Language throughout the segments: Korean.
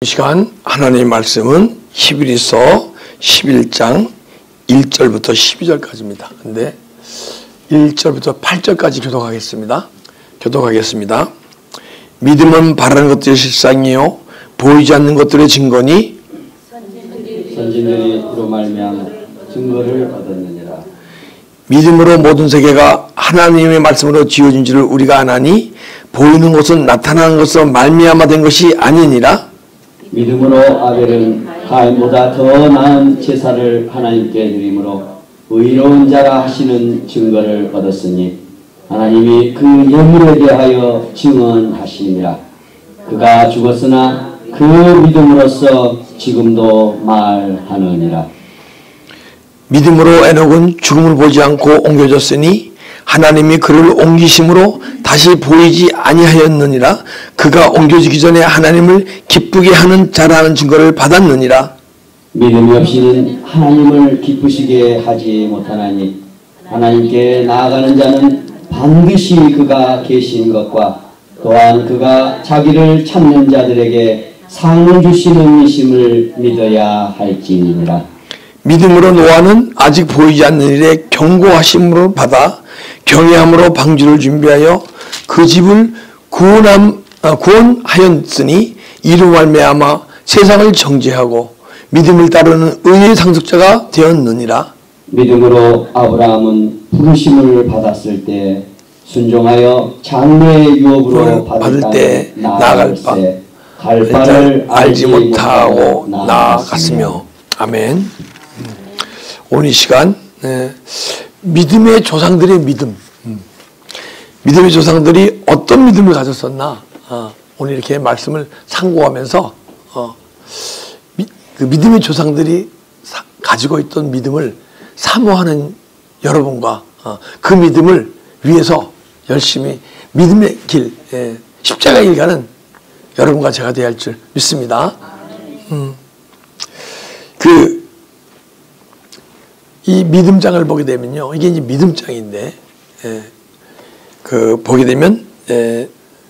이 시간 하나님의 말씀은 히브리서 11장 1절부터 12절까지입니다. 근데 1절부터 8절까지 교독하겠습니다. 믿음은 바라는 것들의 실상이요 보이지 않는 것들의 증거니 선진들이 그로 말미암아 증거를 얻었느니라. 믿음으로 모든 세계가 하나님의 말씀으로 지어진 줄을 우리가 아나니 보이는 것은 나타나는 것으로 말미암아 된 것이 아니니라. 믿음으로 아벨은 가인보다 더 나은 제사를 하나님께 드림으로 의로운 자라 하시는 증거를 얻었으니 하나님이 그 예물에 대하여 증언하시니라. 그가 죽었으나 그 믿음으로써 지금도 말하느니라. 믿음으로 에녹은 죽음을 보지 않고 옮겨졌으니 하나님이 그를 옮기심으로 다시 보이지 아니하였느니라. 그가 옮겨지기 전에 하나님을 기쁘게 하는 자라는 증거를 받았느니라. 믿음이 없이는 하나님을 기쁘시게 하지 못하나니 하나님께 나아가는 자는 반드시 그가 계신 것과 또한 그가 자기를 찾는 자들에게 상을 주시는 이심을 믿어야 할지니라. 믿음으로 노아는 아직 보이지 않는 일에 경고하심으로 받아 경외함으로 방주를 준비하여 그 집을 구원하였으니 이로 말미암아 세상을 정죄하고 믿음을 따르는 의의 상속자가 되었느니라. 믿음으로 아브라함은 부르심을 받았을 때 순종하여 장래의 유업으로 받을 때 나아갈 갈 바를 알지 못하고 나아갔으며. 아멘. 오늘 이 시간 믿음의 조상들의 믿음, 믿음의 조상들이 어떤 믿음을 가졌었나, 오늘 이렇게 말씀을 상고하면서 그 믿음의 조상들이 가지고 있던 믿음을 사모하는 여러분과 그 믿음을 위해서 열심히 믿음의 길, 십자가의 길 가는 여러분과 제가 되어야 할 줄 믿습니다. 이 믿음장을 보게 되면요, 이게 이제 믿음장인데, 보게 되면,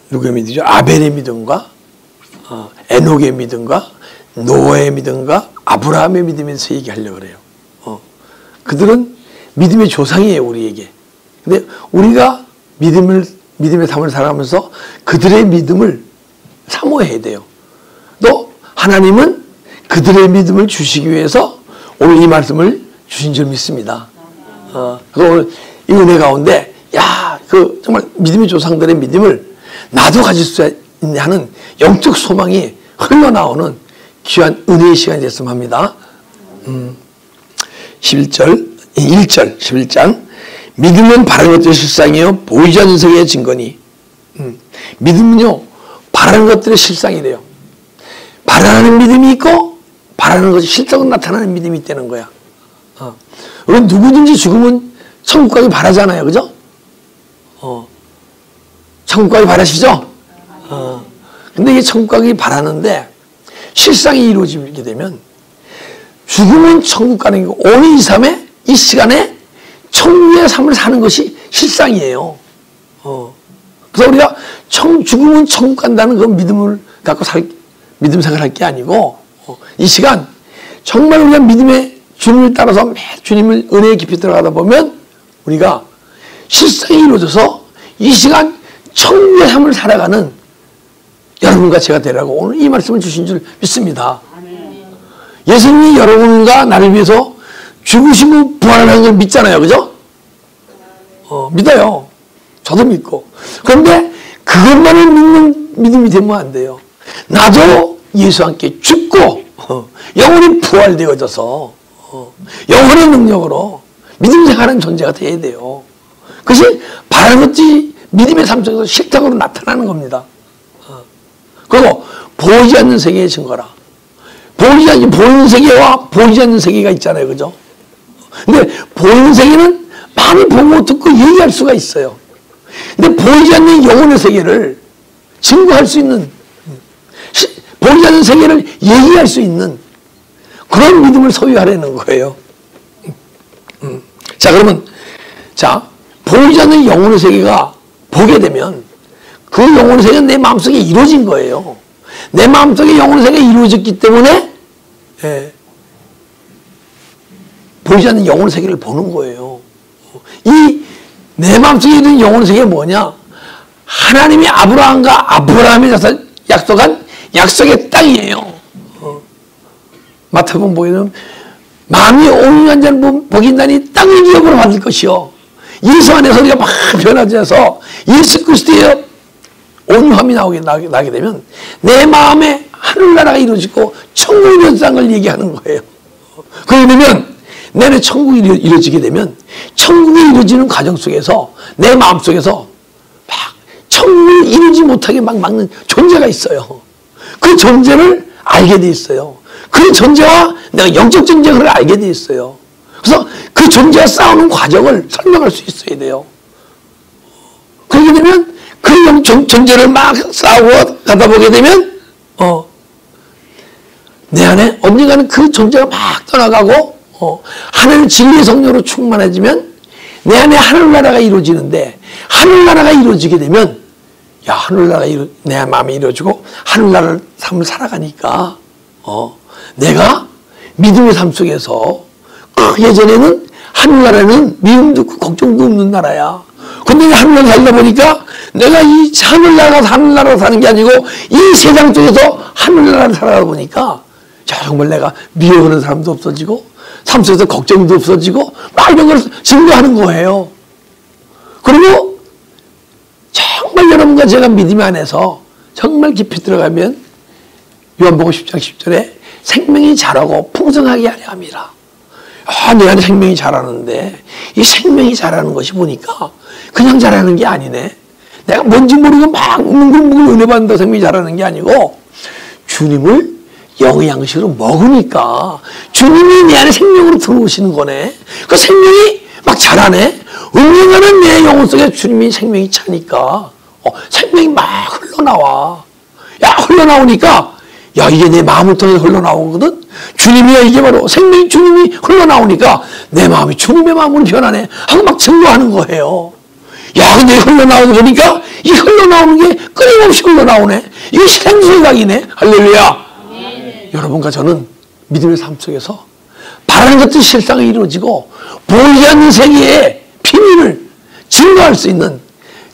누구의 믿음이죠? 아벨의 믿음과, 에녹의 믿음과, 노아의 믿음과, 아브라함의 믿음에서 얘기하려고 그래요. 그들은 믿음의 조상이에요, 우리에게. 근데 우리가 믿음의 삶을 살아가면서 그들의 믿음을 사모해야 돼요. 또, 하나님은 그들의 믿음을 주시기 위해서 오늘 이 말씀을 주신 줄 믿습니다. 그래서 오늘 이 은혜 가운데, 정말 믿음의 조상들의 믿음을 나도 가질 수 있냐 하는 영적 소망이 흘러나오는 귀한 은혜의 시간이 됐으면 합니다. 11장. 믿음은 바라는 것들의 실상이요 보이지 않는 세계의 증거니. 믿음은요, 바라는 것들의 실상이래요. 바라는 믿음이 있고, 바라는 것이 실적으로 나타나는 믿음이 있다는 거야. 우리는 누구든지 죽으면 천국 가기 바라잖아요. 그죠? 천국 가기 바라시죠? 근데 이게 천국 가기 바라는데 실상이 이루어지게 되면 죽으면 천국 가는 게 오늘 이 삶에 이 시간에 천국의 삶을 사는 것이 실상이에요. 그래서 우리가 죽으면 천국 간다는 그 믿음을 갖고 믿음 생활할 게 아니고 이 시간 정말 우리가 믿음의 주님을 따라서 매 주님을 은혜에 깊이 들어가다 보면 우리가 실상이 이루어져서 이 시간 천국의 삶을 살아가는 여러분과 제가 되라고 오늘 이 말씀을 주신 줄 믿습니다. 예수님이 여러분과 나를 위해서 죽으시고 부활하는 걸 믿잖아요. 그죠? 믿어요. 저도 믿고. 그런데 그것만을 믿는 믿음이 되면 안 돼요. 나도 예수와 함께 죽고 영원히 부활되어져서 영혼의 능력으로 믿음 생활하는 존재가 돼야 돼요. 그것이 바라는 것이 믿음의 삶 속에서 실적으로 나타나는 겁니다. 그리고 보이지 않는 세계의 증거라. 보이는 세계와 보이지 않는 세계가 있잖아요. 그죠? 근데 보이는 세계는 많이 보고 듣고 얘기할 수가 있어요. 근데 보이지 않는 영혼의 세계를 증거할 수 있는, 보이지 않는 세계를 얘기할 수 있는 그런 믿음을 소유하려는 거예요. 그러면, 보이지 않는 영혼의 세계가 보게 되면 그 영혼의 세계는 내 마음속에 이루어진 거예요. 내 마음속에 영혼의 세계가 이루어졌기 때문에 보이지 않는 영혼의 세계를 보는 거예요. 이 내 마음속에 있는 영혼의 세계가 뭐냐? 하나님이 아브라함이 약속한 약속의 땅이에요. 마태복음 보기에는 마음이 온유한 자는 복인다니 땅을 기업으로 받을 것이요. 예수 안에서 우리가 막 변화돼서 예수 그리스도의 온유함이 나게 되면 내 마음에 하늘나라가 이루어지고 천국이 이루어진다는 걸 얘기하는 거예요. 그러면 내 안에 천국이 이루어지게 되면 천국이 이루어지는 과정 속에서 내 마음속에서 막 천국을 이루지 못하게 막 막는 존재가 있어요. 그 존재를 알게 돼 있어요. 그 존재와 내가 영적 전쟁을 알게 돼 있어요. 그래서 그 존재와 싸우는 과정을 설명할 수 있어야 돼요. 그렇게 되면 그 존재를 막 싸우고 가다 보게 되면 내 안에 언젠가는 그 존재가 막 떠나가고 하나님 진리의 성령으로 충만해지면 내 안에 하늘나라가 이루어지는데, 하늘나라가 이루어지게 되면 야, 하늘나라가 내 마음에 이루어지고 하늘나라를 삶을 살아가니까 내가 믿음의 삶 속에서 예전에는 하늘나라는 미움도 없고 걱정도 없는 나라야. 근데 하늘나라 살다 보니까 내가 이 하늘나라 사는 게 아니고 이 세상 속에서 하늘나라를 살아가다 보니까 정말 내가 미워하는 사람도 없어지고 삶 속에서 걱정도 없어지고 막 이런 걸 증거하는 거예요. 그리고 정말 여러분과 제가 믿음 안에서 정말 깊이 들어가면 요한복음 10장 10절에 생명이 자라고 풍성하게 하려 함이라. 내 안에 생명이 자라는데 이 생명이 자라는 것이 보니까 그냥 자라는 게 아니네. 내가 뭔지 모르고 막 뭉글뭉글 은혜 받는다 생명이 자라는 게 아니고 주님을 영의 양식으로 먹으니까 주님이 내 안에 생명으로 들어오시는 거네. 그 생명이 막 자라네. 은행하는 내 영혼 속에 주님이 생명이 차니까 생명이 막 흘러나와. 흘러나오니까 이게 내 마음을 통해 흘러나오거든. 주님이야, 이게 바로 생명이 주님이 흘러나오니까 내 마음이 주님의 마음으로 변하네 하고 막 증거하는 거예요. 근데 흘러나오다 보니까 이 흘러나오는 게 끊임없이 흘러나오네. 이게 생수의강이네. 할렐루야. 여러분과 저는 믿음의 삶 속에서 바라는 것들이 실상이 이루어지고 보이지 않는 세계의 비밀을 증거할 수 있는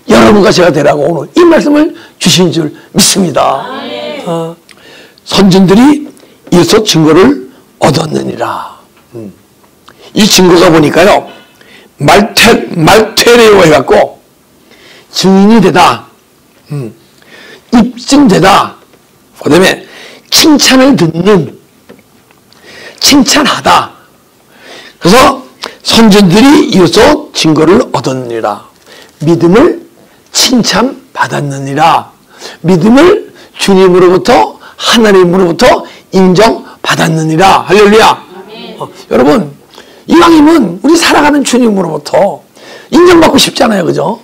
여러분과 제가 되라고 오늘 이 말씀을 주신 줄 믿습니다. 선진들이 이어서 증거를 얻었느니라. 이 증거가 보니까요, 말퇴레오 해갖고 증인이 되다, 입증되다, 그 다음에 칭찬을 듣는, 칭찬하다. 그래서 선진들이 이어서 증거를 얻었느니라. 믿음을 칭찬받았느니라. 믿음을 주님으로부터, 하나님으로부터 인정받았느니라. 할렐루야. 여러분, 이왕이면 우리 살아가는 주님으로부터 인정받고 싶잖아요. 그죠?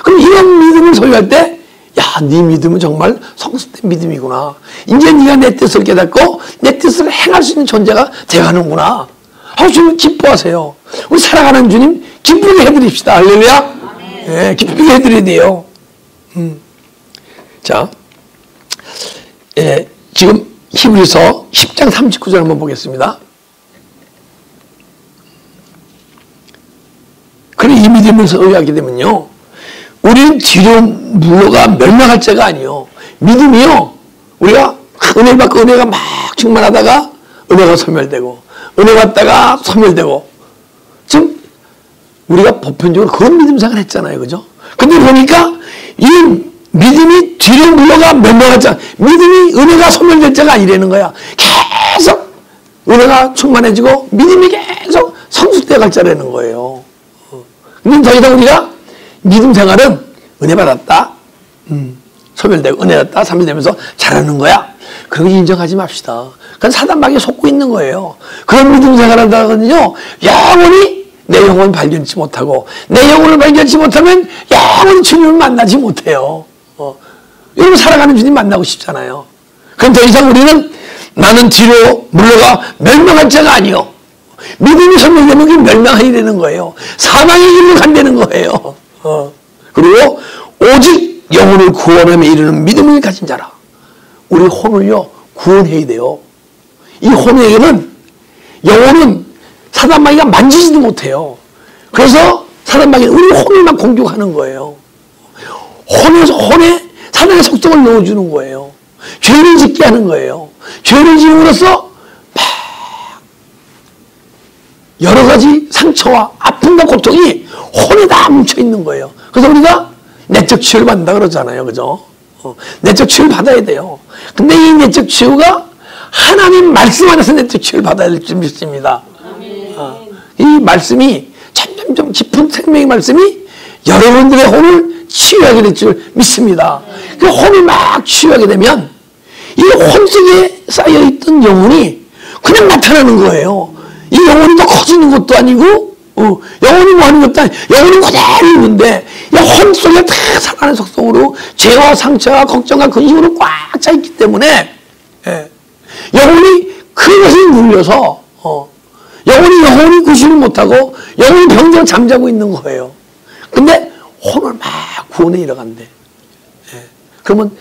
그럼 이런 믿음을 소유할 때, 네 믿음은 정말 성숙된 믿음이구나. 이제 네가 내 뜻을 깨닫고 내 뜻을 행할 수 있는 존재가 되어가는구나. 주님 기뻐하세요. 우리 살아가는 주님 기쁘게 해드립시다. 할렐루야. 네, 기쁘게 해드려야 돼요. 자, 지금 히브리서 10장 39절 한번 보겠습니다. 그래, 이 믿음을 소유하게 되면요, 우리는 뒤로 물러가 멸망할 자가 아니요. 믿음이요, 우리가 은혜를 받고 은혜가 막 충만하다가 은혜가 소멸되고, 은혜 받다가 소멸되고, 지금 우리가 보편적으로 그런 믿음 생활을 했잖아요. 그죠? 근데 보니까 이 믿음이 뒤로 물러가 멸망할 자, 믿음이 은혜가 소멸될 자가 아니라는 거야. 계속 은혜가 충만해지고 믿음이 계속 성숙되어 갈 자라는 거예요. 근데 더 이상 우리가 믿음 생활은 은혜 받았다, 소멸되고 은혜 받았다, 소멸되면서 잘하는 거야. 그런 거 인정하지 맙시다. 그건 사단마귀에 속고 있는 거예요. 그런 믿음 생활을 하거든요, 영원히 내 영혼을 발견치 못하고, 내 영혼을 발견치 못하면 영원히 주님을 만나지 못해요. 여러분 살아가는 주님 만나고 싶잖아요. 그럼 더 이상 우리는 나는 뒤로 물러가 멸망할 자가 아니요, 믿음이 소멸되면 멸망이 되는 거예요. 사망의 길로 간다는 거예요. 그리고 오직 영혼을 구원함에 이르는 믿음을 가진 자라. 우리 혼을요 구원해야 돼요. 이 혼에게는 영혼은 사단마귀가 만지지도 못해요. 그래서 사단마귀는 우리 혼을만 공격하는 거예요. 혼에 사단의 속성을 넣어주는 거예요. 죄를 짓게 하는 거예요. 죄를 지음으로써 막 여러 가지 상처와 아픔과 고통이 혼에 다 뭉쳐있는 거예요. 그래서 우리가 내적 치유를 받는다 그러잖아요. 그죠? 내적 치유를 받아야 돼요. 근데 이 내적 치유가 하나님 말씀 안에서 내적 치유를 받아야 될 줄 믿습니다. 이 말씀이 점점 깊은 생명의 말씀이 여러분들의 혼을 치유하게 될 줄 믿습니다. 그 혼이 막 치유하게 되면 이 혼 속에 쌓여있던 영혼이 그냥 나타나는 거예요. 이 영혼이 더 커지는 것도 아니고 영혼이 뭐 하는 것도 아니고 영혼이 그대로 있는데 이 혼 속에 다 사단의 속성으로 죄와 상처와 걱정과 근심으로 꽉 차있기 때문에 영혼이 그것을 눌려서 영혼이 구실을 못하고 영혼이 병들어 잠자고 있는 거예요. 근데 혼을 막 구원해 이뤄간대. 그러면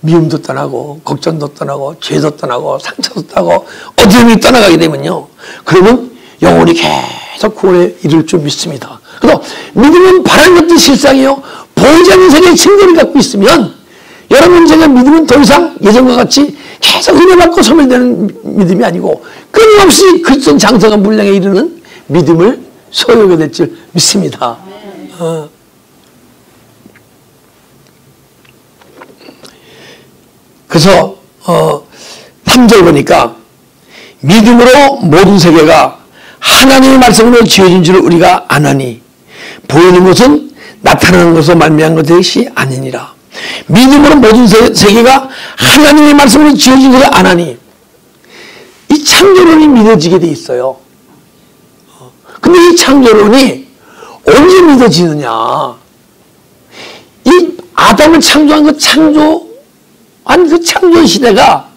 미움도 떠나고 걱정도 떠나고 죄도 떠나고 상처도 떠나고 어둠이 떠나가게 되면요. 그러면 영혼이 계속 구원에 이룰 줄 믿습니다. 그래서 믿음은 바라는 것도 실상이요. 보이지 않는 세계의 증거를 갖고 있으면 여러분 제가 믿음은 더 이상 예전과 같이 계속 은혜 받고 소멸되는 믿음이 아니고 끊임없이 그리스도 장성한 분량에 이르는 믿음을 소유하게 될 줄 믿습니다. 그래서 3절 보니까 믿음으로 모든 세계가 하나님의 말씀으로 지어진 줄 우리가 아나니 보이는 것은 나타나는 것으로 말미암은 것이 아니니라. 믿음으로 모든 세계가 하나님의 말씀으로 지어진 것을 아나니 이 창조론이 믿어지게 돼 있어요. 근데 이 창조론이 언제 믿어지느냐? 이 아담을 창조한 그 창조 시대가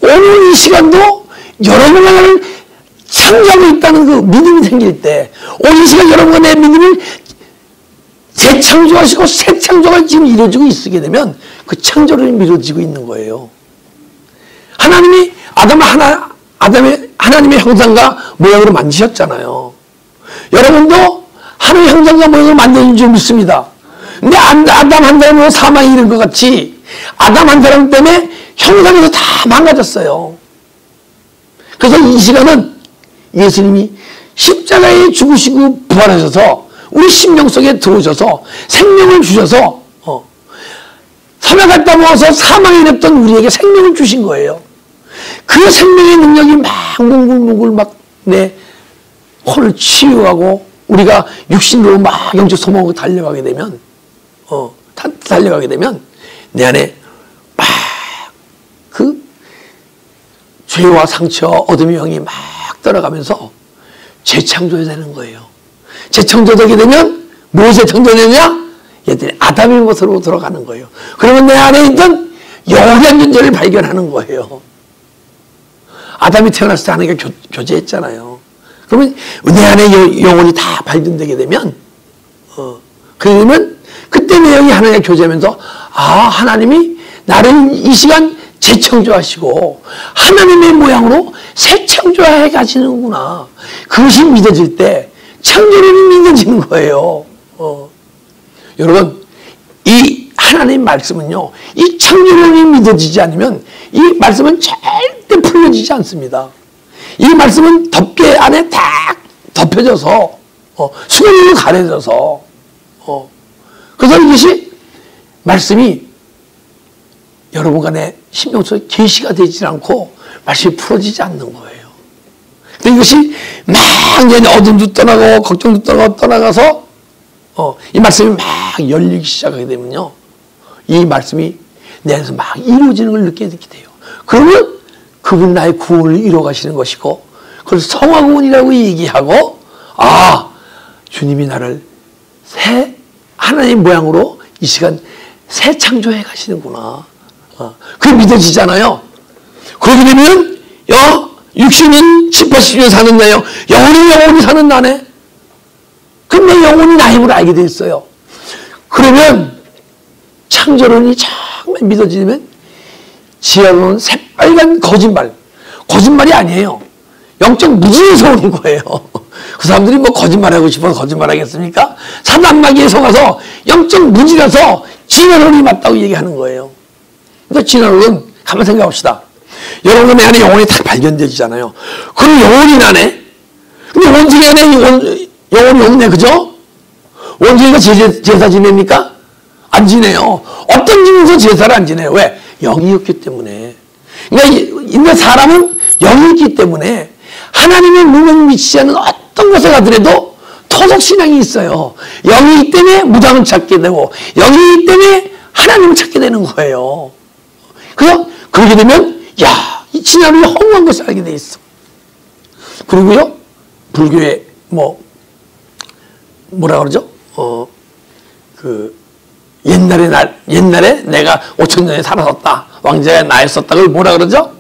오늘 이 시간도 여러분을 창조하고 있다는 그 믿음이 생길 때 오늘 이 시간 여러분과 내 믿음을 재창조하시고 새 창조가 지금 이루어지고 있게 되면 그 창조론이 미뤄지고 있는 거예요. 하나님이 아담의 하나님의 형상과 모양으로 만드셨잖아요. 여러분도 하나님의 형상과 모양으로 만드신 줄 믿습니다. 근데 아담 한 사람으로 사망이 이른 것 같이 아담 한 사람 때문에 형상에서 다 망가졌어요. 그래서 이 시간은 예수님이 십자가에 죽으시고 부활하셔서 우리 심령 속에 들어오셔서 생명을 주셔서 섬에 갔다 모아서 사망에 냈던 우리에게 생명을 주신 거예요. 그 생명의 능력이 막 뭉글뭉글 막 내 혼을 치유하고 우리가 육신으로 막 영적 소망으로 달려가게 되면 내 안에 막 그 죄와 상처, 어둠의 영이 막 떠나가면서 재창조해야 되는 거예요. 재창조되게 되면 무엇에 창조되느냐? 얘들이 아담의 모습으로 들어가는 거예요. 그러면 내 안에 있던 영원한 존재를 발견하는 거예요. 아담이 태어났을 때 하나님과 교제했잖아요. 그러면 내 안에 영혼이 다 발견되게 되면 그러면 그때 내 영이 하나님과 교제하면서 하나님이 나를 이 시간 재창조하시고 하나님의 모양으로 새 창조해 가시는구나. 그것이 믿어질 때 창조론이 믿어지는 거예요. 여러분 이 하나님 말씀은요, 이 창조론이 믿어지지 않으면 이 말씀은 절대 풀려지지 않습니다. 이 말씀은 덮개 안에 딱 덮여져서 수건으로 가려져서 그래서 이것이 말씀이 여러분과 내 심령 속에 계시가 되지 않고 말씀이 풀어지지 않는 거예요. 근데 이것이 막 어둠도 떠나고 걱정도 떠나가서 이 말씀이 막 열리기 시작하게 되면요, 이 말씀이 내 안에서 막 이루어지는 걸 느끼게 돼요. 그러면 그분 나의 구원을 이루어 가시는 것이고, 그걸 성화구원이라고 얘기하고, 주님이 나를 새 하나님의 모양으로 이 시간 새 창조해 가시는구나. 그게 믿어지잖아요. 그러게 되면 육신은 7, 80년 사는 나요, 영혼이 사는 나네. 그럼 내 영혼이 나의 힘으로 알게 돼 있어요. 그러면 창조론이 정말 믿어지면 지혜로운 새빨간 거짓말이 아니에요. 영적 무지에서 오는 거예요. 그 사람들이 뭐 거짓말하고 싶어서 거짓말하겠습니까? 사단마귀에 속아서 영적 무지라서 진화론이 맞다고 얘기하는 거예요. 그러니까 진화론은 가만 생각합시다. 여러분 내 안에 영혼이 딱 발견되잖아요. 그럼 영혼이 나네. 근데 원숭이 안에 영혼이 없네, 그죠? 원숭이가 제사 지냅니까? 안 지내요. 어떤 집에서 제사를 안 지내요. 왜? 영이 없기 때문에. 그러니까 사람은 영이 있기 때문에 하나님의 능력을 미치지 않는 어떤 곳에 가더라도 토속신앙이 있어요. 영이 있기 때문에 무당을 찾게 되고 영이 있기 때문에 하나님을 찾게 되는 거예요. 그래서 그렇게 되면 이 진화론이 허무한 것을 알게 돼 있어. 그리고요, 불교에 뭐라 그러죠? 옛날에 내가 5000년에 살았었다. 왕자가 나였었다. 그걸 뭐라 그러죠?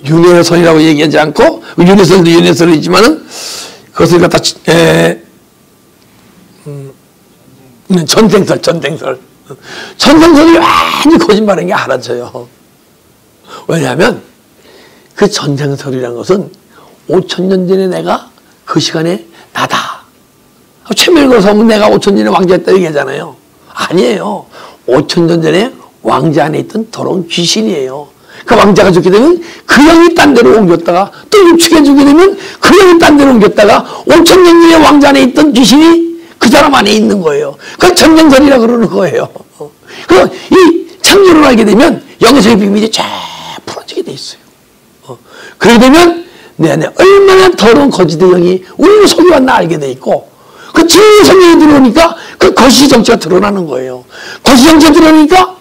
윤회설이라고 얘기하지 않고, 윤회설도 윤회설이지만은, 그것을 갖다, 전생설. 전생설이 완전히 거짓말인 게 알아져요. 왜냐하면, 그 전생설이라는 것은 5000년 전에 내가 그 시간에 나다. 최멜거서 하면 내가 5000년에 왕자였다 얘기하잖아요. 아니에요. 5000년 전에 왕자 안에 있던 더러운 귀신이에요. 그 왕자가 죽게 되면 그 영이 딴 데로 옮겼다가 또 육축해 주게 되면 그 영이 딴 데로 옮겼다가 5000년 전에 왕자 안에 있던 귀신이 그 사람 안에 있는 거예요. 그걸 전생설이라 그러는 거예요. 그래서 이 창조를 알게 되면 영에서의 비밀이 쫙 풀어지게 돼 있어요. 그러게 되면 내 안에 얼마나 더러운 거짓의 영이 우리를 속여왔나 알게 돼 있고, 그 진리의 성령이 들어오니까 그 거시 정체가 드러나는 거예요. 거시 정체가 드러나니까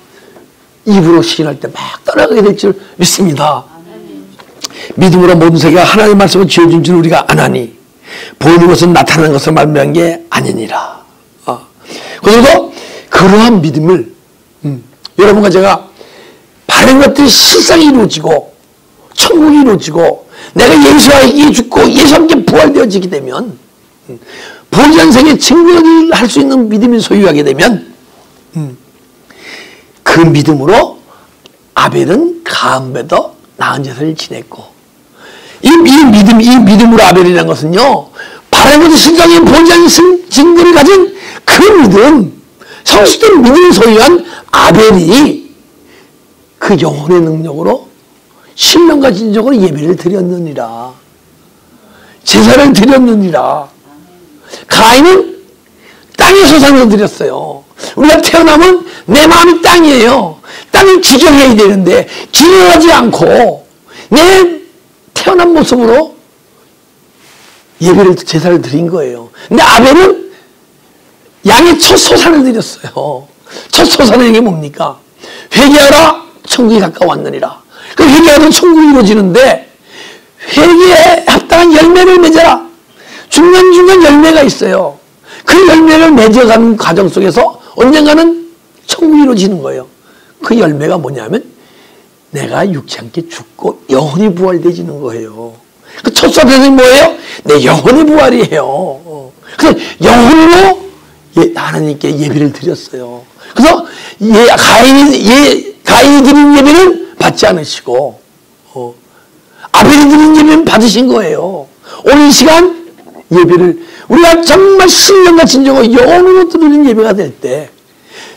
입으로 시인할 때 막 떠나가게 될 줄 믿습니다. 믿음으로 모든 세계가 하나님의 말씀을 지어준 줄 우리가 아나니 보이는 것은 나타나는 것을 말미암은 게 아니니라. 그래서 그러한 믿음을 여러분과 제가 바른 것들이 실상이 이루어지고 천국이 이루어지고 내가 예수와 함께 죽고 예수와 함께 부활되어지게 되면 보이지 않는 세계에 증거를 할 수 있는 믿음을 소유하게 되면 그 믿음으로 아벨은 가음보다 나은 제사를 지냈고, 이 믿음으로 아벨이라는 것은요, 바른 것을 실상에 보이지 않는 증거를 가진 그 믿음, 성숙된 믿음을 소유한 아벨이 그 영혼의 능력으로 신령과 진정으로 예배를 드렸느니라. 제사를 드렸느니라. 가인은 땅의 소산을 드렸어요. 우리가 태어나면 내 마음이 땅이에요. 땅을 기경해야 되는데 기경하지 않고 내 태어난 모습으로 예배를 제사를 드린 거예요. 근데 아벨은 양의 첫 소산을 드렸어요. 첫 소산은 이게 뭡니까? 회개하라 천국이 가까웠느니라. 그 회개하면 천국이 이루어지는데 회개에 합당한 열매를 맺어라. 중간중간 열매가 있어요. 그 열매를 맺어가는 과정 속에서 언젠가는 천국이 이루어지는 거예요. 그 열매가 뭐냐면 내가 육체 함께 죽고 영혼이 부활되지는 거예요. 그 첫 소산이 뭐예요? 내 영혼의 부활이에요. 그래서 영혼으로 하나님께 예배를 드렸어요. 그래서 가인이 드린 예배는 받지 않으시고 아벨이 드린 예배는 받으신 거예요. 오늘 이 시간 예배를 우리가 정말 신령과 진정으로 영혼으로 드리는 예배가 될 때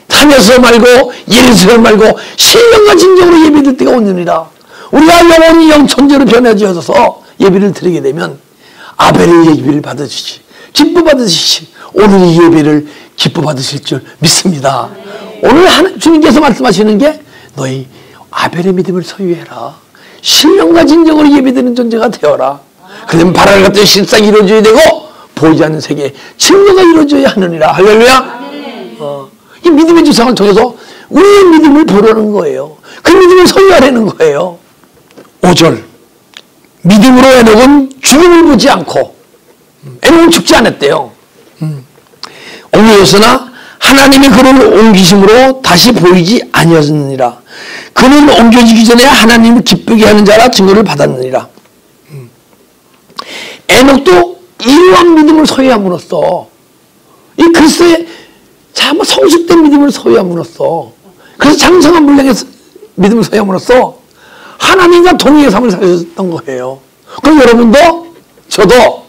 하면서 말고 예배서 말고 신령과 진정으로 예배될 때가 오느니라. 우리가 영혼이 영천재로 변화되어서 예배를 드리게 되면 아벨의 예배를 받으시지 기뻐 받으시지 오늘 이 예배를 기뻐 받으실 줄 믿습니다. 오늘 주님께서 말씀하시는 게 너희 아벨의 믿음을 소유해라. 신령과 진정으로 예배드리는 존재가 되어라. 그러면 바랄 같은 실상이 이루어져야 되고 보이지 않는 세계에 증거가 이루어져야 하느니라. 할렐루야. 이 믿음의 주상을 통해서 우리의 믿음을 보려는 거예요. 그 믿음을 소유하려는 거예요. 5절 믿음으로 에녹은 죽음을 보지 않고 에녹은 죽지 않았대요. 옮겨졌으나 하나님의 그를 옮기심으로 다시 보이지 아니었느니라. 그는 옮겨지기 전에 하나님을 기쁘게 하는 자라 증거를 받았느니라. 에녹도 이러한 믿음을 소유함으로써 이 그리스도의 참 성숙된 믿음을 소유함으로써 그래서 장성한 믿음을 사용으로써 하나님과 동행의 삶을 사셨던 거예요. 그럼 여러분도 저도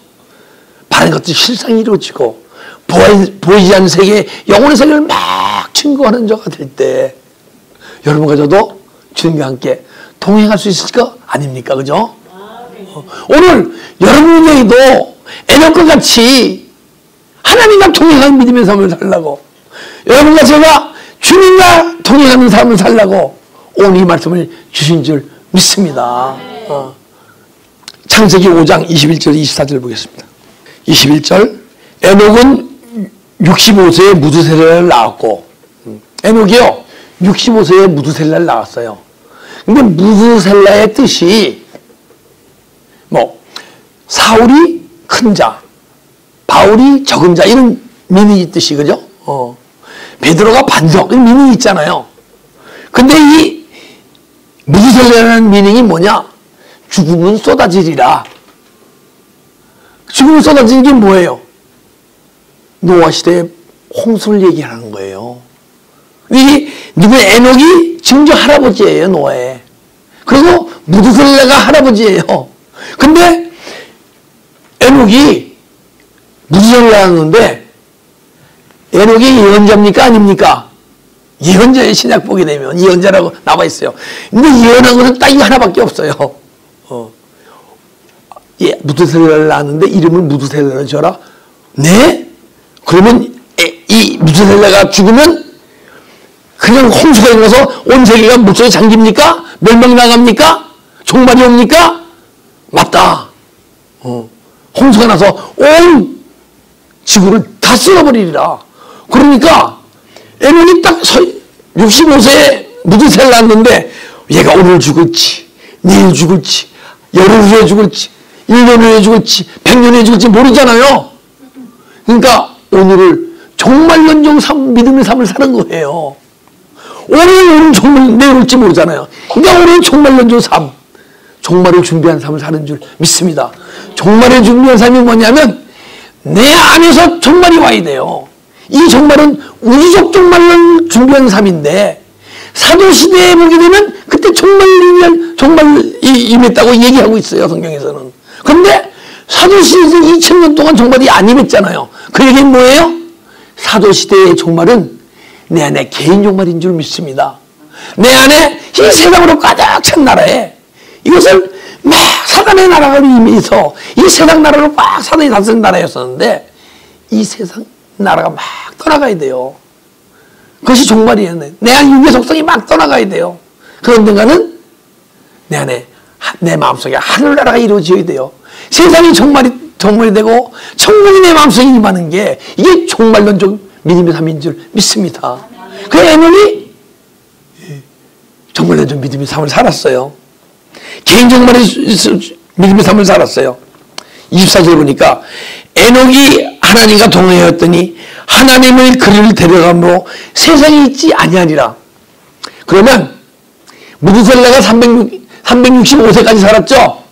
바른 것들이 실상이 이루어지고 보이지 않는 세계, 영혼의 세계를 막 증거하는 자가 될 때 여러분과 저도 주님과 함께 동행할 수 있을 거 아닙니까? 그죠? 오늘 여러분에게도 에녹과 같이 하나님과 동행하는 믿음의 삶을 살라고, 여러분과 제가 주님과 동행하는 삶을 살라고 오늘 이 말씀을 주신 줄 믿습니다. 창세기 5장 21절 24절 보겠습니다. 21절, 에녹은 65세에 무두셀라를 낳았고, 에녹이요 65세에 무두셀라를 낳았어요. 근데 무두셀라의 뜻이 사울이 큰 자, 바울이 적은 자, 이런 미닝이 뜻이, 그죠? 베드로가 반석, 이런 미닝이 있잖아요. 근데 이 무두셀라라는 미닝이 뭐냐? 죽음은 쏟아지리라. 죽음은 쏟아지는 게 뭐예요? 노아 시대의 홍수를 얘기하는 거예요. 이 누구의 에녹이 증조 할아버지예요, 노아의. 그리고 무두셀라가 할아버지예요. 근데 에녹이 무두셀라였는데 에녹이 예언자입니까? 아닙니까? 예언자의 신약 보게 되면 예언자라고 나와 있어요. 근데 예언한 것은 딱 이거 하나밖에 없어요. 무두셀라를 낳았는데 이름을 무두셀라로 지어라? 네? 그러면 이 무두셀라가 죽으면 그냥 홍수가 일어나서 온 세계가 물속에 잠깁니까? 멸망 나갑니까? 종말이 옵니까? 맞다. 홍수가 나서 온 지구를 다 쓸어버리리라. 그러니까 에녹이 딱 65세에 무두셀라 낳았는데 얘가 오늘 죽을지, 내일 죽을지, 열흘 후에 죽을지, 1년 후에 죽을지, 100년 후에 죽을지 모르잖아요. 그러니까 오늘을 종말론종 믿음의 삶을 사는 거예요. 오늘은 정말 내일 올지 모르잖아요. 그러니까 오늘은 종말론종 삶, 종말을 준비한 삶을 사는 줄 믿습니다. 종말을 준비한 삶이 뭐냐면 내 안에서 종말이 와야 돼요. 이 종말은 우주적 종말을 준비한 삶인데 사도시대에 보게 되면 그때 종말이 임했다고 얘기하고 있어요, 성경에서는. 그런데 사도시대에서 2000년 동안 종말이 안 임했잖아요. 그 얘기는 뭐예요? 사도시대의 종말은 내 안에 개인 종말인 줄 믿습니다. 내 안에 이 세상으로 가득 찬 나라에 이것을 막 사단의 나라가 임해서 이 세상 나라로 막 사단이 다스린 나라였었는데 이 세상 나라가 막 떠나가야 돼요. 그것이 종말이에요. 내 안에 육의 속성이 막 떠나가야 돼요. 그런 데가는 내 안에 내 마음속에 하늘나라가 이루어져야 돼요. 세상이 종말이 되고 천국이 내 마음속에 임하는 게 이게 종말론적 믿음의 삶인 줄 믿습니다. 그 에녹이 종말론적 믿음의 삶을 살았어요. 개인 종말의 믿음의 삶을 살았어요. 24절 보니까 에녹이 하나님과 동행하였더니 하나님의 그를 데려감으로 세상에 있지 아니하니라. 그러면 무두셀라가 365세까지 살았죠.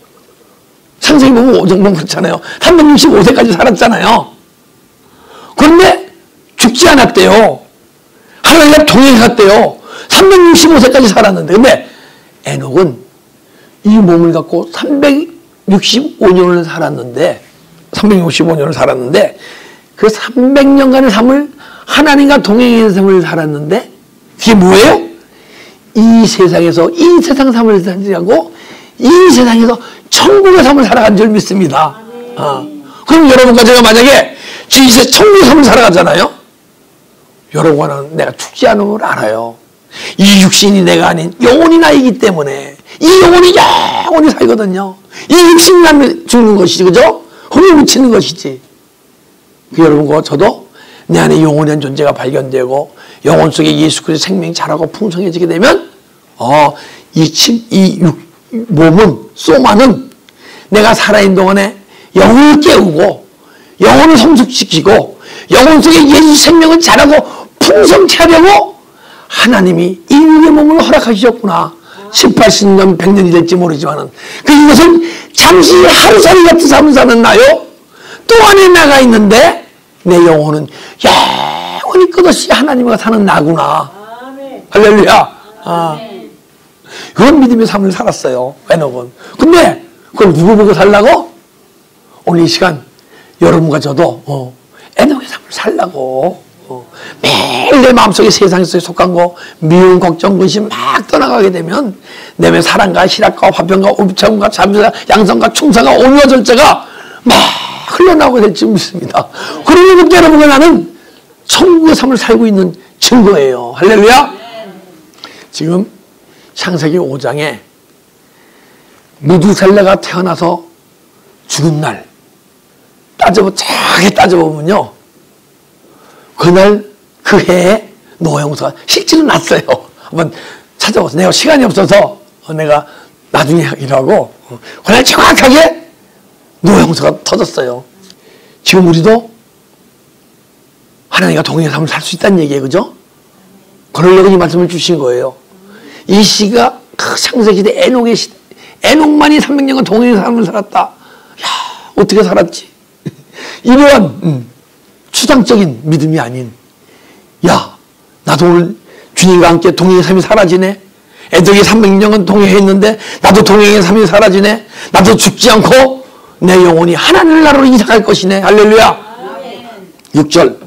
상세히 보면 5정도 그렇잖아요. 365세까지 살았잖아요. 그런데 죽지 않았대요. 하나님과 동행했대요. 365세까지 살았는데, 근데 에녹은 이 몸을 갖고 365년을 살았는데 그 300년간의 삶을 하나님과 동행의 삶을 살았는데 그게 뭐예요? 이 세상에서 이 세상 삶을 살고 이 세상에서 천국의 삶을 살아간 줄 믿습니다. 그럼 여러분과 제가 만약에 이제 천국의 삶을 살아가잖아요. 여러분은 내가 죽지 않은 걸 알아요. 이 육신이 내가 아닌 영혼이 나이기 때문에 이 영혼이 영원히 살거든요. 이 육신이 나면 죽는 것이지, 그죠? 흙에 묻히는 것이지. 여러분과 저도 내 안에 영원한 존재가 발견되고 영혼 속에 예수 그리스도의 생명이 자라고 풍성해지게 되면 이 몸은, 소마는 내가 살아있는 동안에 영혼을 깨우고 영혼을 성숙시키고 영혼 속에 예수 생명을 자라고 풍성케 하려고 하나님이 이 육의 몸을 허락하셨구나. 18년, 100년이 될지 모르지만은 이것은 잠시 하루살이 같은 삶을 사는 나요. 또 안에 나가 있는데 내 영혼은 영원히 끝없이 하나님과 사는 나구나. 아멘. 할렐루야. 그런 믿음의 삶을 살았어요, 에녹은. 근데 그걸 누구 보고 살라고? 오늘 이 시간 여러분과 저도 에녹의 삶을 살라고 매일 내 마음속에 세상에 속한 거 미움, 걱정, 근심 막 떠나가게 되면 내면 사랑과 희락과 화평과 우비참과 잠수와 양성과 충성과 온유와 절제가 막 흘러나오게 될 줄 믿습니다. 그러면 그때 여러분과 나는 천국의 삶을 살고 있는 증거예요. 할렐루야. 지금 창세기 5장에 무두셀레가 태어나서 죽은 날 자세히 따져보면요, 그날 그 해에 노아 홍수가 실제로 났어요. 한번 찾아봤어요. 내가 시간이 없어서 내가 나중에 하기로 하고 그날 정확하게 노아 홍수가 터졌어요. 지금 우리도 하나님과 동행의 삶을 살 수 있다는 얘기예요. 그죠? 그러려고 이 말씀을 주신 거예요. 이 시가 창세기대 에녹의 시대, 에녹만이 300년간 동행의 삶을 살았다. 야, 어떻게 살았지? 이러한 추상적인 믿음이 아닌, 야, 나도 오늘 주님과 함께 동행의 삶이 사라지네. 애들이 300년간 동행했는데 나도 동행의 삶이 사라지네. 나도 죽지 않고 내 영혼이 하나님 나라로 이사갈 것이네. 할렐루야. 6절,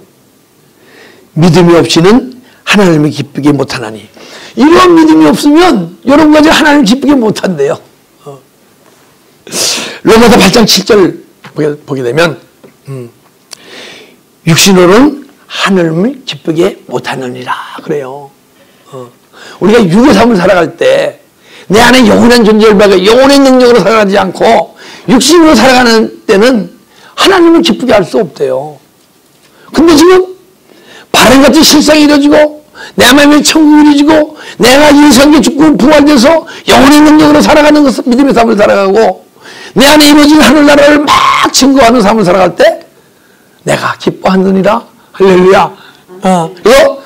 믿음이 없이는 하나님을 기쁘게 못하나니. 이러한 믿음이 없으면 여러분까지 하나님을 기쁘게 못한대요. 로마서 8장 7절 보게 되면 육신으로는 하나님을 기쁘게 못하느니라 그래요. 우리가 육의 삶을 살아갈 때 내 안에 영원한 존재를 발견, 영혼의 능력으로 살아가지 않고 육신으로 살아가는 때는 하나님을 기쁘게 할 수 없대요. 근데 지금 바람같이 실상이 이루어지고 내 마음에 천국이 이루어지고 내가 예수님께 죽고 부활돼서 영혼의 능력으로 살아가는 것은 믿음의 삶을 살아가고 내 안에 이루어진 하늘나라를 막 증거하는 삶을 살아갈 때 내가 기뻐하느니라. 할렐루야. 그래서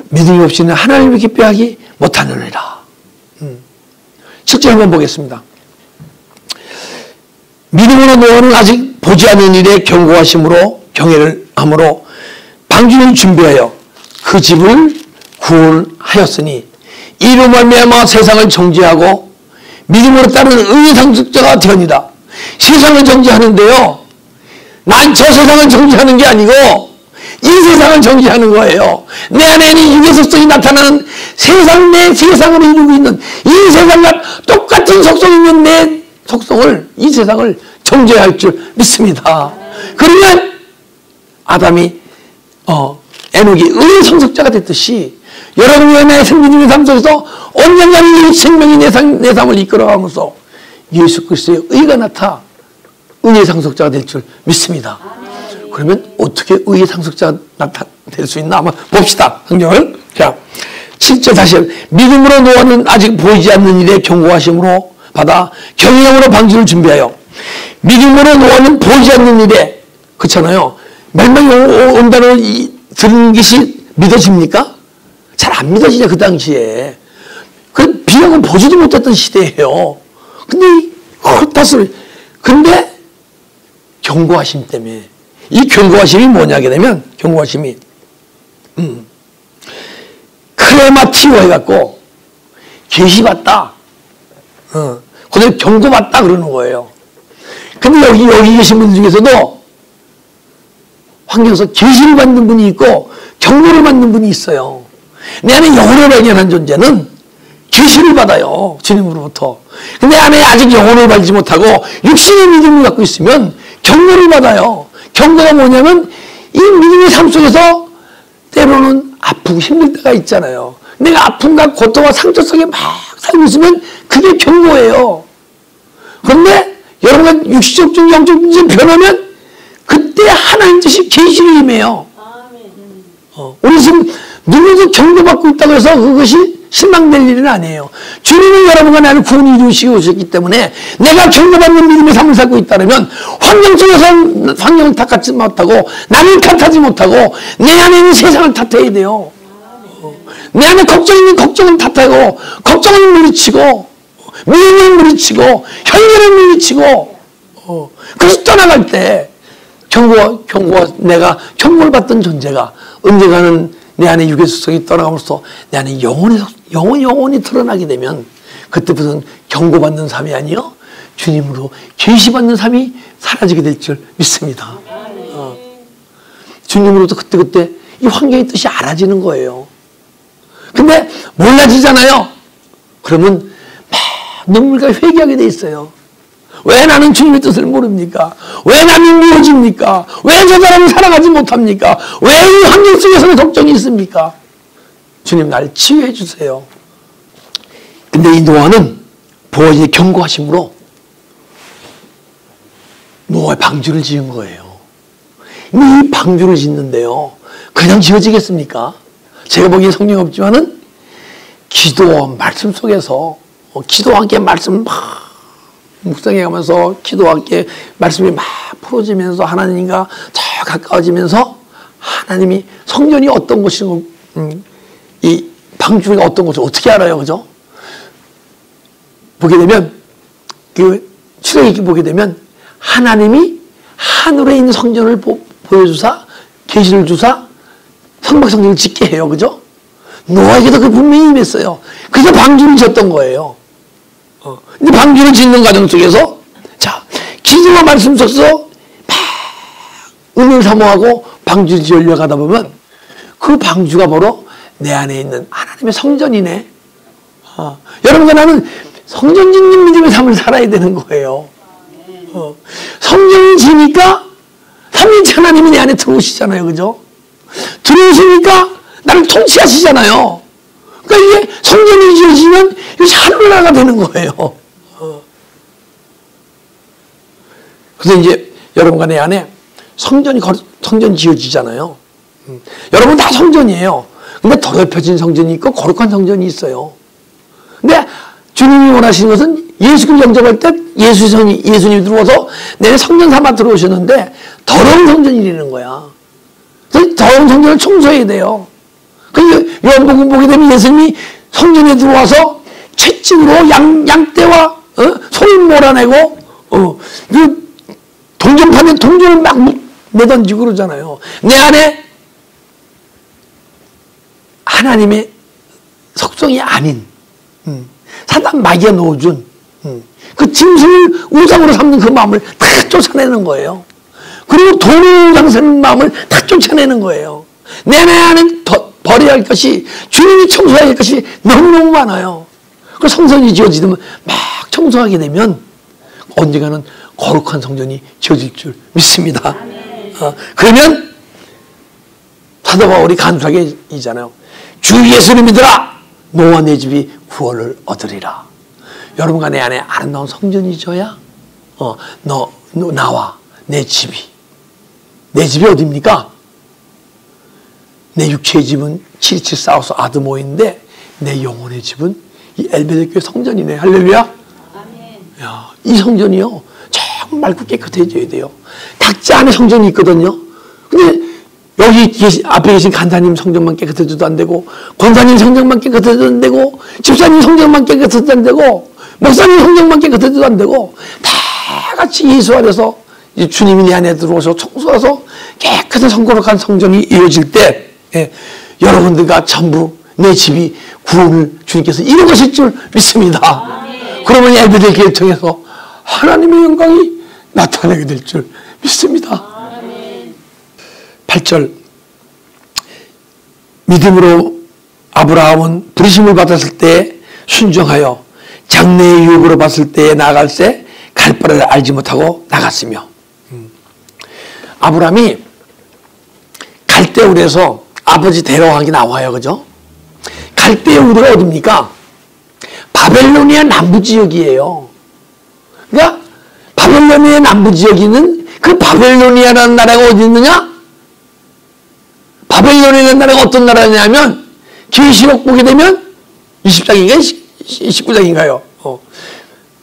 믿음이 없이는 하나님을 기뻐하기 못하느니라. 7절 한번 보겠습니다. 믿음으로 노아는 아직 보지 않는 일에 경고하심으로 경외를 함으로 방주를 준비하여 그 집을 구원하였으니 이로 말미암아 세상을 정죄하고 믿음으로 따르는 의의 상속자가 되었니다. 세상을 정죄하는데요, 난 저 세상을 정죄하는 게 아니고 이 세상을 정죄하는 거예요. 내 안에 있는 육의 속성이 나타나는 세상 내 세상을 이루고 있는 이 세상과 똑같은 속성이면 내 속성을, 이 세상을 정죄할 줄 믿습니다. 그러면 아담이 에녹이 의의 상속자가 됐듯이 여러분의 내 생명의 삶 속에서 언젠가는 이 생명이 내 삶을 이끌어가면서 예수 그리스도의 의가 나타 의의 상속자가 될 줄 믿습니다. 그러면 어떻게 의의 상속자가 나타낼 수 있나 한번 봅시다. 성경을. 자, 7절 다시 믿음으로 노아는 아직 보이지 않는 일에 경고하심으로 받아 경외함으로 방주를 준비하여. 믿음으로 노아는 보이지 않는 일에, 그렇잖아요. 멸망이 온다는 들은 것이 믿어집니까? 잘 안 믿어지냐 그 당시에. 그 비약은 보지도 못했던 시대예요. 근데 헛다스를, 근데 경고하심 때문에, 이 경고하심이 뭐냐게 되면 경고하심이 크레마티오 해갖고 계시받다, 그다음에 경고받다 그러는 거예요. 근데 여기 계신 분들 중에서도 환경에서 계시를 받는 분이 있고 경고를 받는 분이 있어요. 내 안에 영혼을 발견한 존재는 계시를 받아요, 주님으로부터. 근데 안에 아직 영혼을 받지 못하고 육신의 믿음을 갖고 있으면 경고를 받아요. 경고가 뭐냐면 이 믿음의 삶 속에서 때로는 아프고 힘들 때가 있잖아요. 내가 아픔과 고통과 상처 속에 막 살고 있으면 그게 경고예요. 그런데 여러분가 육신적인 영적인 변하면 그때 하나님 뜻이 계시를 임해요. 우리 지금 누구도 경고받고 있다고 해서 그것이 실망될 일은 아니에요. 주님은 여러분과 나를 구원히 이루시고 오셨기 때문에 내가 경고받는 믿음의 삶을 살고 있다면 환경 속에서 환경을 탓하지 못하고 나를 탓하지 못하고 내 안에 있는 세상을 탓해야 돼요. 내 안에 걱정이 있는 걱정을 탓하고 걱정을 물리치고 미움을 물리치고 현실을 물리치고 그래서 떠나갈 때 경고가 내가 경고를 받던 존재가 언젠가는 내 안에 육의 속성이 떠나가면서 내 안에 영혼의 영원히 드러나게 되면 그때부터는 경고받는 삶이 아니요 주님으로 계시받는 삶이 사라지게 될 줄 믿습니다. 주님으로부터 그때 이 환경의 뜻이 알아지는 거예요. 근데 몰라지잖아요. 그러면 막 눈물과 회개하게 돼 있어요. 왜 나는 주님의 뜻을 모릅니까? 왜 나는 미워집니까? 왜 저 사람을 사랑하지 못합니까? 왜 이 환경 속에서는 걱정이 있습니까? 주님 날 치유해 주세요. 근데 이 노아는 부모님의 경고하심으로 노아의 방주를 지은 거예요. 이 방주를 짓는데요. 그냥 지어지겠습니까? 제가 보기에 성경이 없지만은 기도와 말씀 속에서 기도와 함께 말씀 막 묵상해 가면서 기도와 함께 말씀이 막 풀어지면서 하나님과 더 가까워지면서 하나님이 성전이 어떤 곳이고 이 방주가 어떤 곳을 어떻게 알아요, 그죠? 보게 되면 그 출애굽기 보게 되면 하나님이 하늘에 있는 성전을 보여주사 계시를 주사 성막성전을 짓게 해요, 그죠? 노아에게도 그 분명히 임했어요. 그래서 방주를 짓던 거예요. 근데 방주를 짓는 과정 속에서 자 기도와 말씀 속에서 막 은혜를 사모하고 방주를 지으려 가다 보면 그 방주가 바로 내 안에 있는 하나님의 성전이네. 여러분과 나는 성전 짓는 믿음의 삶을 살아야 되는 거예요. 성전을 지니까 삼위일체 하나님이 내 안에 들어오시잖아요, 그죠? 들어오시니까 나를 통치하시잖아요. 그러니까 이게 성전이 지어지면 이것이 하늘나라가 되는 거예요. 그래서 이제 여러분과 내 안에 성전 지어지잖아요. 여러분 다 성전이에요. 근데 더럽혀진 성전이 있고 거룩한 성전이 있어요. 근데 주님이 원하시는 것은 예수를 영접할 때 예수님이 들어와서 내 성전 삼아 들어오셨는데 더러운 성전이라는 거야. 그래서 더러운 성전을 청소해야 돼요. 그러니까 요한복음 보게 되면 예수님이 성전에 들어와서 채찍으로 양떼와 소를 몰아내고 그 동전판에 동전을 막 내던지고 그러잖아요. 내 안에 하나님의 속성이 아닌 사단 마귀가 넣어준 그 짐승을 우상으로 삼는 그 마음을 다 쫓아내는 거예요. 그리고 돈을 우상 삼는 마음을 다 쫓아내는 거예요. 내 안에 버려야 할 것이 주님이 청소해야 할 것이 너무너무 많아요. 그 성전이 지어지면 막 청소하게 되면 언젠가는 거룩한 성전이 지어질 줄 믿습니다. 그러면 사도 바울이 간수하게 이잖아요. 주 예수를 믿으라. 너와 내 집이 구원을 얻으리라. 여러분과 내 안에 아름다운 성전이 져야 나와 내 집이 어디입니까? 내 육체의 집은 727 싸워서 아드모인데 내 영혼의 집은 이 엘베데 교회 성전이네. 할렐루야. 야, 이 성전이요 정말 맑고 깨끗해져야 돼요. 각자 안에 성전이 있거든요. 근데 여기 앞에 계신 간사님 성전만 깨끗해져도 안 되고, 권사님 성전만 깨끗해져도 안 되고, 집사님 성전만 깨끗해져도 안 되고, 목사님 성전만 깨끗해져도 안 되고, 다 같이 예수 안에서 주님이 내 안에 들어오셔서 청소해서 깨끗한 성거룩한 성전이 이루어질 때 여러분들과 전부 내 집이 구원을 주님께서 이루어질 줄 믿습니다. 그러면 엘베데 교회를 통해서 하나님의 영광이 나타나게 될 줄 믿습니다. 8절 믿음으로 아브라함은 부르심을 받았을 때 순종하여 장래의 유업으로 봤을 때에 나아갈새 갈 바를 알지 못하고 나갔으며, 아브라함이 갈대우르에서 아버지 데려간 게 나와요, 그죠? 갈대우르가 어디입니까? 바벨로니아 남부 지역이에요. 그러니까 바벨로니아 남부 지역에 있는 그 바벨로니아라는 나라가 어디 있느냐? 바벨론이라는 나라가 어떤 나라냐면 계시록 보게 되면 20장인가요? 19장인가요?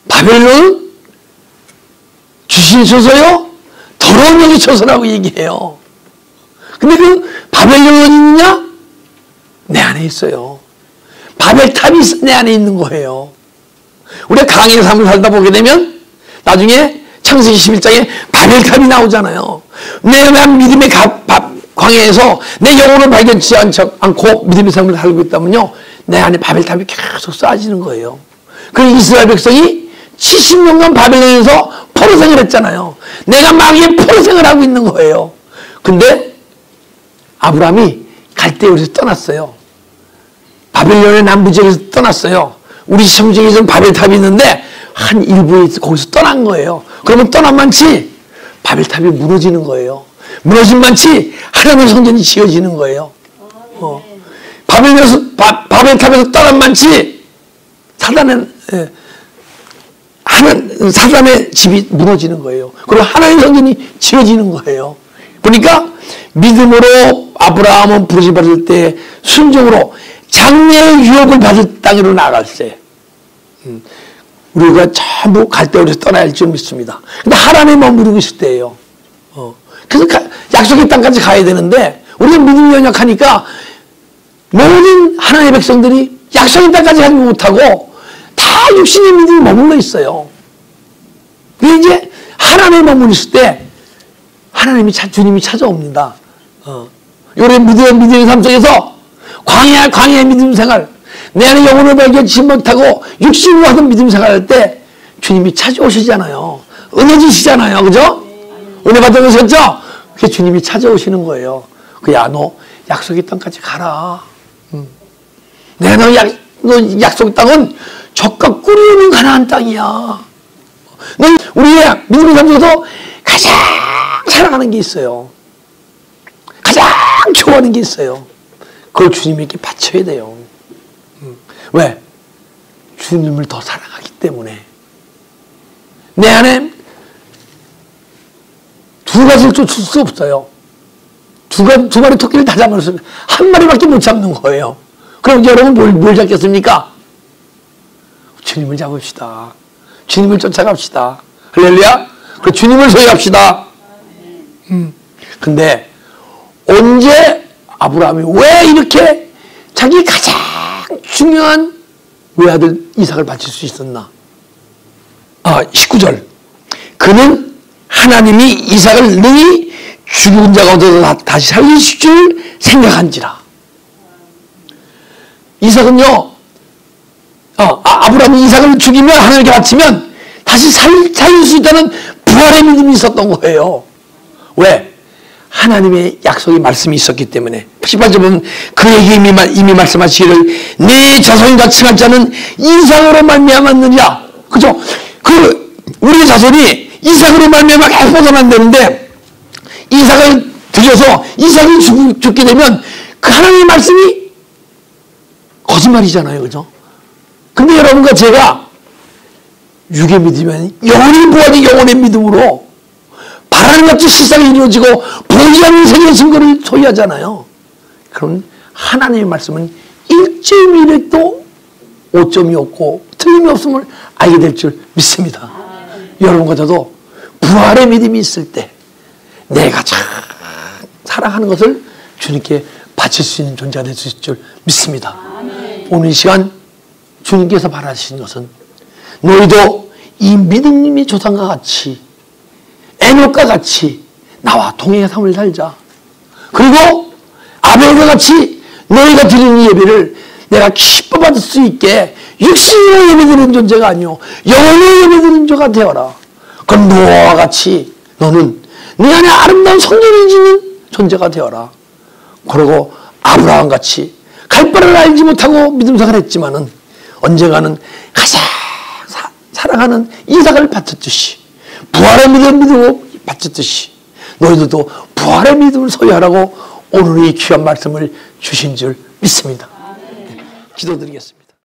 바벨론 귀신 쳐서요 더러운 영이 쳐서라고 얘기해요. 근데 그 바벨론이 어디 있느냐? 내 안에 있어요. 바벨탑이 내 안에 있는 거예요. 우리가 강의 삶을 살다 보게 되면 나중에 창세기 11장에 바벨탑이 나오잖아요. 내 믿음의 광야에서 내 영혼을 발견치 않고 믿음의 삶을 살고 있다면요, 내 안에 바벨탑이 계속 쌓아지는 거예요. 그래서 이스라엘 백성이 70년간 바벨론에서 포로 생활했잖아요. 내가 마귀의 포로 생활하고 있는 거예요. 근데 아브라함이 갈대우에서 떠났어요. 바벨론의 남부지역에서 떠났어요. 우리 시청지에서는 바벨탑이 있는데 한 일부에 거기서 떠난 거예요. 그러면 떠난 만치 바벨탑이 무너지는 거예요. 무너진 만치 하나님의 성전이 지어지는 거예요. 바벨탑에서 떠난 만치 사단의 집이 무너지는 거예요. 그리고 하나님의 성전이 지어지는 거예요. 그러니까 믿음으로 아브라함은 부르심 받을 때 순종으로 장래의 유업을 받을 땅으로 나갈 때 우리가 전부 갈대우에서 떠나야 할 줄 믿습니다. 근데 하나님이 머무르고 있을 때예요. 그래서 약속의 땅까지 가야 되는데 우리가 믿음이 연약하니까 모든 하나님의 백성들이 약속의 땅까지 가지 못하고 다 육신의 믿음이 머물러 있어요. 그게 이제 하나님이 머물러 있을 때 주님이 찾아옵니다. 요래 믿음의 삶 속에서 광야의 믿음 생활, 내 안에 영혼을 발견치 못하고 육신으로 하던 믿음 생활할 때 주님이 찾아오시잖아요. 은혜 주시잖아요. 그죠? 은혜 받으셨죠? 그게 주님이 찾아오시는 거예요. 야, 너 약속의 땅까지 가라. 내가 너 약속의 땅은 젖과 꿀이 흐르는 가나안 땅이야. 넌 우리의 믿음의 삶 속에서 가장 사랑하는 게 있어요. 가장 좋아하는 게 있어요. 그걸 주님에게 바쳐야 돼요. 왜? 주님을 더 사랑하기 때문에. 내 안에 두 가지를 쫓을 수 없어요. 두 마리 토끼를 다 잡으면 한 마리밖에 못 잡는 거예요. 그럼 여러분 뭘 잡겠습니까? 주님을 잡읍시다. 주님을 쫓아갑시다. 할렐루야? 그 주님을 소유합시다. 근데 언제 아브라함이 왜 이렇게 자기 가장 중요한 외아들 이삭을 바칠 수 있었나? 19절. 그는 하나님이 이삭을 능히 죽은 자 가운데서 다시 살리실 줄 생각한지라. 이삭은요, 아브라함이 이삭을 죽이면 하나님께 바치면 다시 살릴 수 있다는 부활의 믿음이 있었던 거예요. 왜? 하나님의 약속의 말씀이 있었기 때문에. 18절 보면 그에게 이미 말씀하시기를 내 자손이 다 칭한 자는 이삭으로 말미암았느냐. 그죠? 우리의 자손이 이삭으로 말미암아 계속 뻗어만 되는데 이삭을 들여서 이삭이 죽게 되면 그 하나님의 말씀이 거짓말이잖아요. 그죠? 근데 여러분과 제가 육의 믿으면 영원히 부활이 영원의 믿음으로 바라는 것이 실상이 이루어지고 보이지 않는 세계의 증거를 소유하잖아요. 그럼 하나님의 말씀은 1.1획도 오점이 없고 틀림이 없음을 알게 될 줄 믿습니다. 여러분과 저도 부활의 믿음이 있을 때 내가 참 사랑하는 것을 주님께 바칠 수 있는 존재가 될 수 있을 줄 믿습니다. 오늘 이 시간 주님께서 바라시는 것은 너희도 이 믿음의 조상과 같이 에녹과 같이 나와 동행의 삶을 살자. 그리고 아벨과 같이 너희가 드리는 예배를 내가 기뻐 받을 수 있게 육신으로 예배드리는 존재가 아니요 영혼으로 예배드리는 존재가 되어라. 그럼 노아와 같이 너는 네 안에 아름다운 성전을 짓는 존재가 되어라. 그리고 아브라함 같이 갈 바를 알지 못하고 믿음 생활을 했지만은 언젠가는 가장 사랑하는 이삭을 바쳤듯이 부활의 믿음으로 바쳤듯이 너희들도 부활의 믿음을 소유하라고 오늘 이 귀한 말씀을 주신 줄 믿습니다. 기도드리겠습니다.